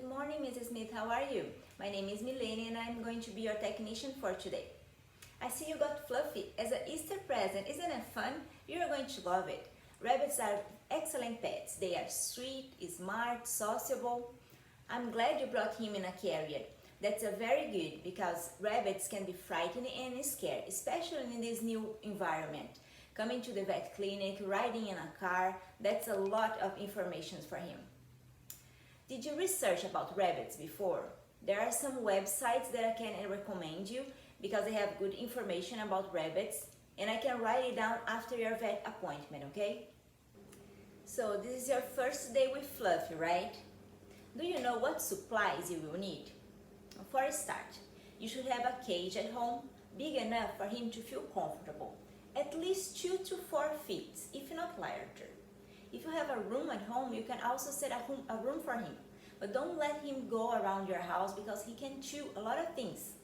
Good morning, Mrs. Smith. How are you? My name is Milene and I'm going to be your technician for today. I see you got Fluffy as an Easter present. Isn't it fun? You're going to love it. Rabbits are excellent pets. They are sweet, smart, sociable. I'm glad you brought him in a carrier. That's a very good because rabbits can be frightened and scared, especially in this new environment. Coming to the vet clinic, riding in a car, that's a lot of information for him. Did you research about rabbits before? There are some websites that I can recommend you because they have good information about rabbits and I can write it down after your vet appointment, okay? So this is your first day with Fluffy, right? Do you know what supplies you will need? For a start, you should have a cage at home big enough for him to feel comfortable, at least 2 to 4 feet, if not larger. If you have a room at home, you can also set a room for him, but don't let him go around your house because he can chew a lot of things.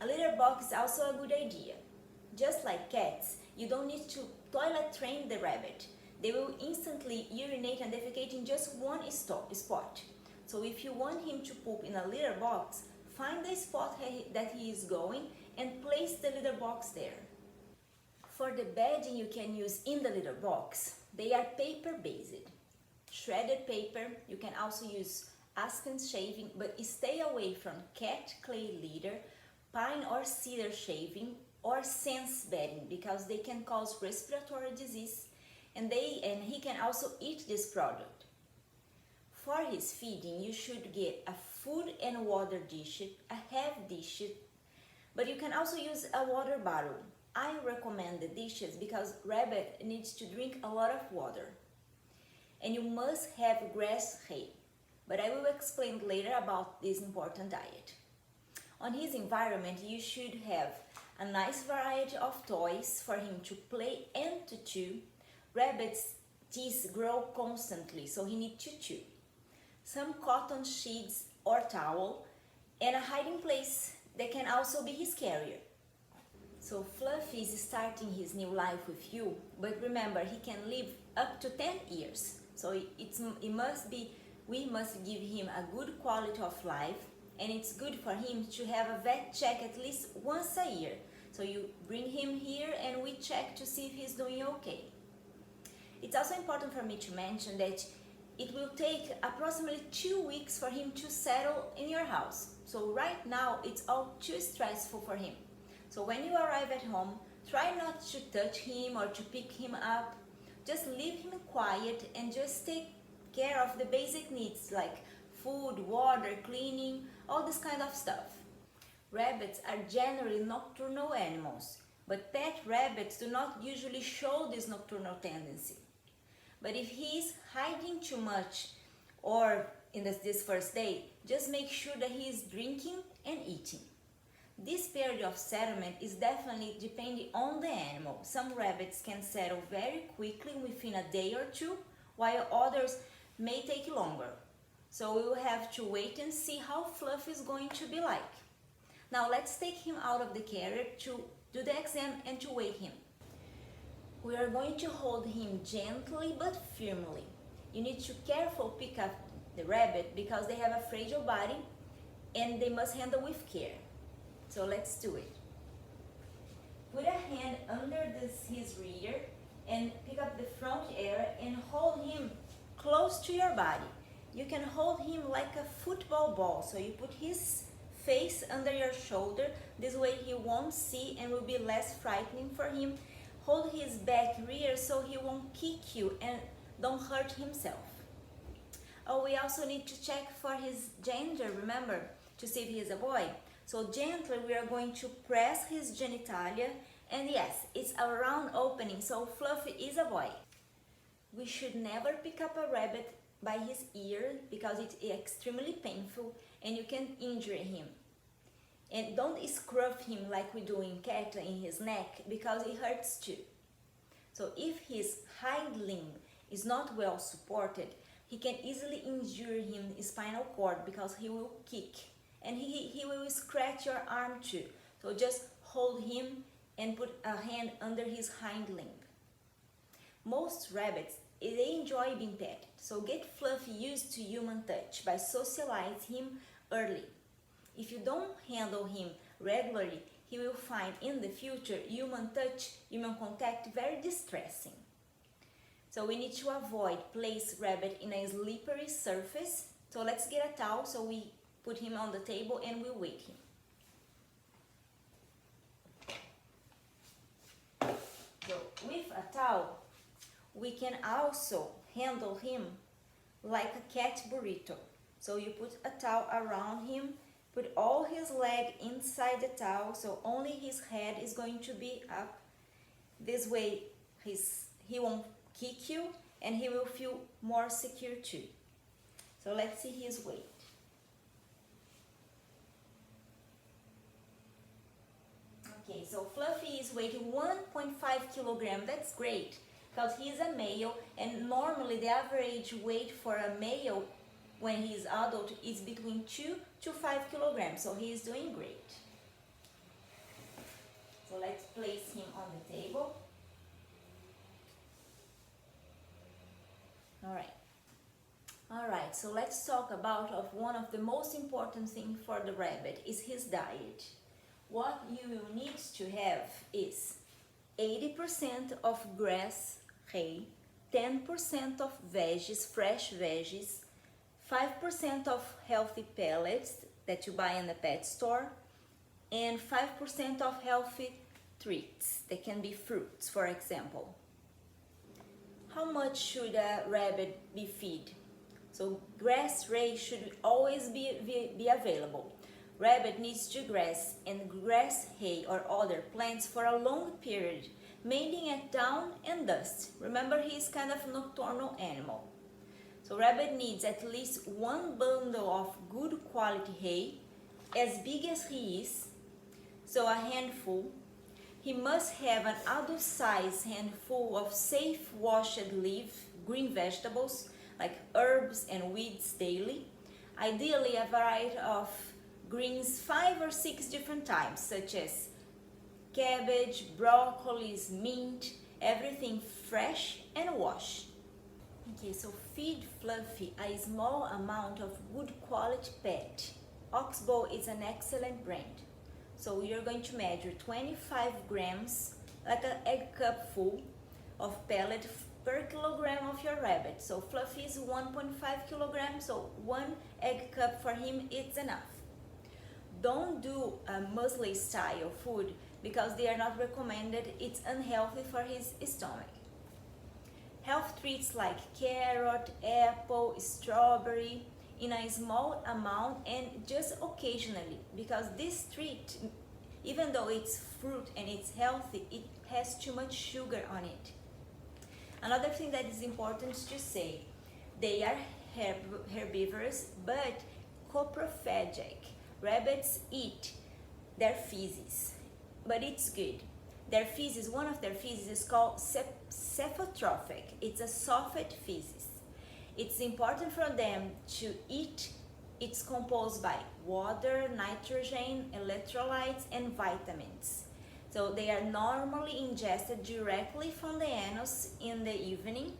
A litter box is also a good idea. Just like cats, you don't need to toilet train the rabbit. They will instantly urinate and defecate in just one spot. So if you want him to poop in a litter box, find the spot that he is going and place the litter box there. For the bedding you can use in the litter box, they are paper-based. Shredded paper, you can also use aspen shaving, but stay away from cat clay litter, pine or cedar shaving, or sense bedding because they can cause respiratory disease and he can also eat this product. For his feeding, you should get a food and water dish, a half dish, but you can also use a water bottle. I recommend the dishes because rabbit needs to drink a lot of water. And you must have grass hay, but I will explain later about this important diet. On his environment, you should have a nice variety of toys for him to play and to chew. Rabbits' teeth grow constantly, so he needs to chew. Some cotton sheets or towel, and a hiding place that can also be his carrier. So Fluffy is starting his new life with you, but remember he can live up to 10 years. So we must give him a good quality of life, and it's good for him to have a vet check at least once a year. So you bring him here and we check to see if he's doing okay. It's also important for me to mention that it will take approximately 2 weeks for him to settle in your house. So right now it's all too stressful for him. So when you arrive at home, try not to touch him or to pick him up. Just leave him quiet and just take care of the basic needs like food, water, cleaning, all this kind of stuff. Rabbits are generally nocturnal animals, but pet rabbits do not usually show this nocturnal tendency. But if he is hiding too much or in this first day, just make sure that he is drinking and eating. This period of settlement is definitely depending on the animal. Some rabbits can settle very quickly within a day or two, while others may take longer. So we will have to wait and see how Fluffy is going to be like. Now let's take him out of the carrier to do the exam and to weigh him. We are going to hold him gently but firmly. You need to carefully pick up the rabbit because they have a fragile body and they must handle with care. So let's do it. Put a hand under his rear and pick up the front area and hold him close to your body. You can hold him like a football ball. So you put his face under your shoulder. This way he won't see and will be less frightening for him. Hold his back rear so he won't kick you and don't hurt himself. Oh, we also need to check for his gender, remember, to see if he is a boy. So gently we are going to press his genitalia, and yes, it's a round opening, so Fluffy is a boy. We should never pick up a rabbit by his ear because it's extremely painful and you can injure him. And don't scruff him like we do in cat in his neck because it hurts too. So if his hind limb is not well supported, he can easily injure his spinal cord because he will kick. And he will scratch your arm too. So just hold him and put a hand under his hind limb. Most rabbits they enjoy being petted. So get Fluffy used to human touch by socializing him early. If you don't handle him regularly, he will find in the future human touch, human contact very distressing. So we need to avoid place Rabbit in a slippery surface. So let's get a towel so we put him on the table and we'll wake him. So with a towel, we can also handle him like a cat burrito. So you put a towel around him, put all his leg inside the towel, so only his head is going to be up. This way he won't kick you and he will feel more secure too. So let's see his weight. Okay, so Fluffy is weighing 1.5 kilograms. That's great because he's a male, and normally the average weight for a male when he's adult is between 2 to 5 kilograms. So he's doing great. So let's place him on the table. Alright, so let's talk about one of the most important things for the rabbit is his diet. What you will need to have is 80% of grass, hay, 10% of veggies, fresh veggies, 5% of healthy pellets that you buy in the pet store, and 5% of healthy treats. They can be fruits, for example. How much should a rabbit be fed? So grass hay should always be available. Rabbit needs to grass and grass hay or other plants for a long period, mainly at dawn and dusk. Remember, he's kind of a nocturnal animal. So rabbit needs at least one bundle of good quality hay, as big as he is, so a handful. He must have an adult-sized handful of safe washed leaf, green vegetables like herbs and weeds daily. Ideally a variety of greens 5 or 6 different types, such as cabbage, broccoli, mint, everything fresh and washed. Okay, so feed Fluffy a small amount of good quality pet. Oxbow is an excellent brand. So you're going to measure 25 grams, like an egg cup full of pellet per kilogram of your rabbit. So Fluffy is 1.5 kilograms, so 1 egg cup for him is enough. Don't do a muesli style food because they are not recommended. It's unhealthy for his stomach. Health treats like carrot, apple, strawberry in a small amount and just occasionally, because this treat, even though it's fruit and it's healthy, it has too much sugar on it. Another thing that is important to say, they are herbivorous but coprophagic. Rabbits eat their feces, but it's good. Their feces, one of their feces is called cephalotrophic. It's a soft feces. It's important for them to eat. It's composed by water, nitrogen, electrolytes, and vitamins. So they are normally ingested directly from the anus in the evening,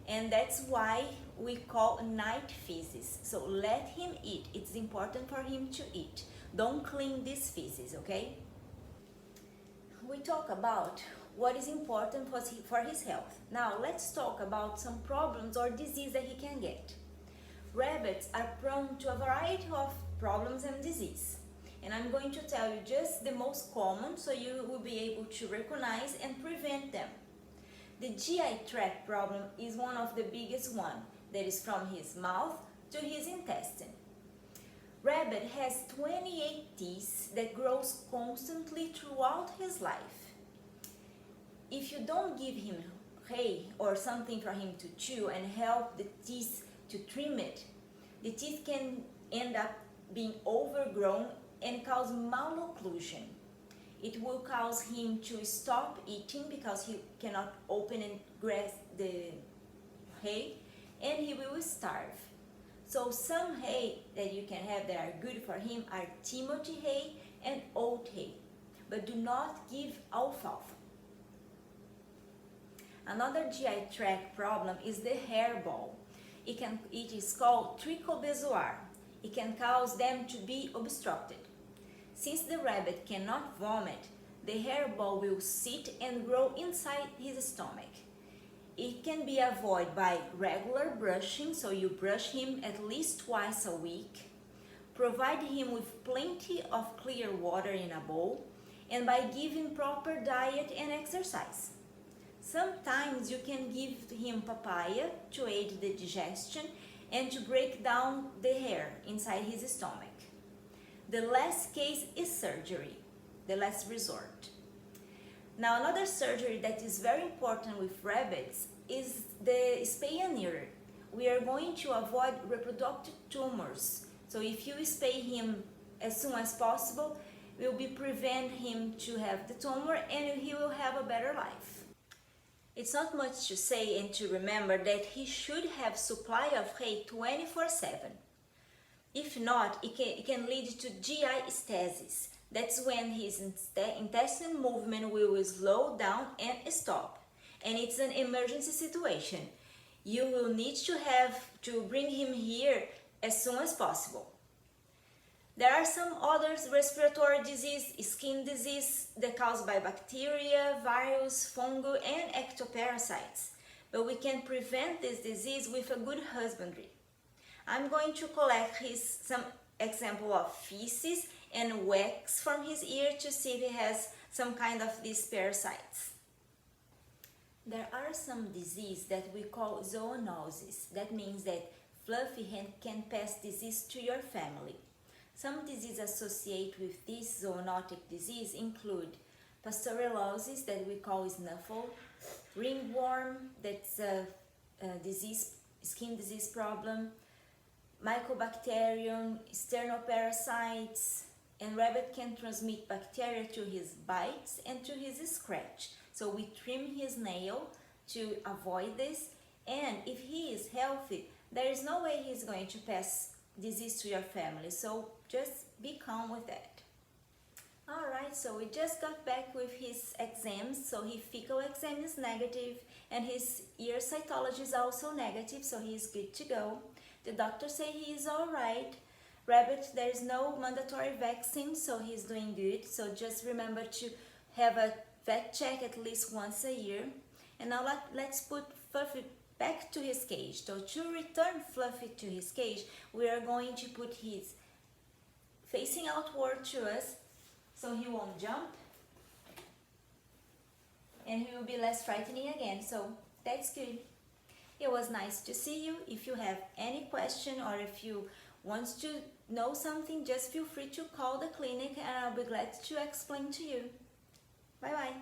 and that's why we call night feces. So let him eat. It's important for him to eat. Don't clean these feces, okay? We talk about what is important for his health. Now let's talk about some problems or disease that he can get. Rabbits are prone to a variety of problems and disease. And I'm going to tell you just the most common so you will be able to recognize and prevent them. The GI tract problem is one of the biggest one, that is from his mouth to his intestine. Rabbit has 28 teeth that grows constantly throughout his life. If you don't give him hay or something for him to chew and help the teeth to trim it, the teeth can end up being overgrown and cause malocclusion. It will cause him to stop eating because he cannot open and grasp the hay, and he will starve. So some hay that you can have that are good for him are Timothy hay and oat hay, but do not give alfalfa. Another GI tract problem is the hairball. It is called trichobezoar. It can cause them to be obstructed. Since the rabbit cannot vomit, the hairball will sit and grow inside his stomach. It can be avoided by regular brushing, so you brush him at least twice a week. Provide him with plenty of clear water in a bowl, and by giving proper diet and exercise. Sometimes you can give him papaya to aid the digestion and to break down the hair inside his stomach. The last case is surgery, the last resort. Now, another surgery that is very important with rabbits is the spay and neuter. We are going to avoid reproductive tumors. So if you spay him as soon as possible, will be prevent him to have the tumor and he will have a better life. It's not much to say and to remember that he should have supply of hay 24/7. If not, it can lead to GI stasis. That's when his intestinal movement will slow down and stop. And it's an emergency situation. You will need to bring him here as soon as possible. There are some other respiratory disease, skin disease that caused by bacteria, virus, fungi, and ectoparasites. But we can prevent this disease with a good husbandry. I'm going to collect some example of feces and wax from his ear to see if he has some kind of these parasites. There are some disease that we call zoonosis. That means that Fluffy can pass disease to your family. Some diseases associated with this zoonotic disease include pasteurellosis, that we call snuffle, ringworm, that's a skin disease problem, Mycobacterium, sternioparasites, and rabbit can transmit bacteria to his bites and to his scratch. So we trim his nail to avoid this, and if he is healthy, there is no way he's going to pass disease to your family, so just be calm with that. Alright, so we just got back with his exams. So his fecal exam is negative and his ear cytology is also negative, so he's good to go. The doctor say he is alright. Rabbit, there is no mandatory vaccine, so he's doing good. So just remember to have a vet check at least once a year. And now let's put Fluffy back to his cage. So to return Fluffy to his cage, we are going to put his facing outward to us so he won't jump and he will be less frightening again. So that's good. It was nice to see you. If you have any question or if you want to know something, just feel free to call the clinic and I'll be glad to explain to you. Bye bye.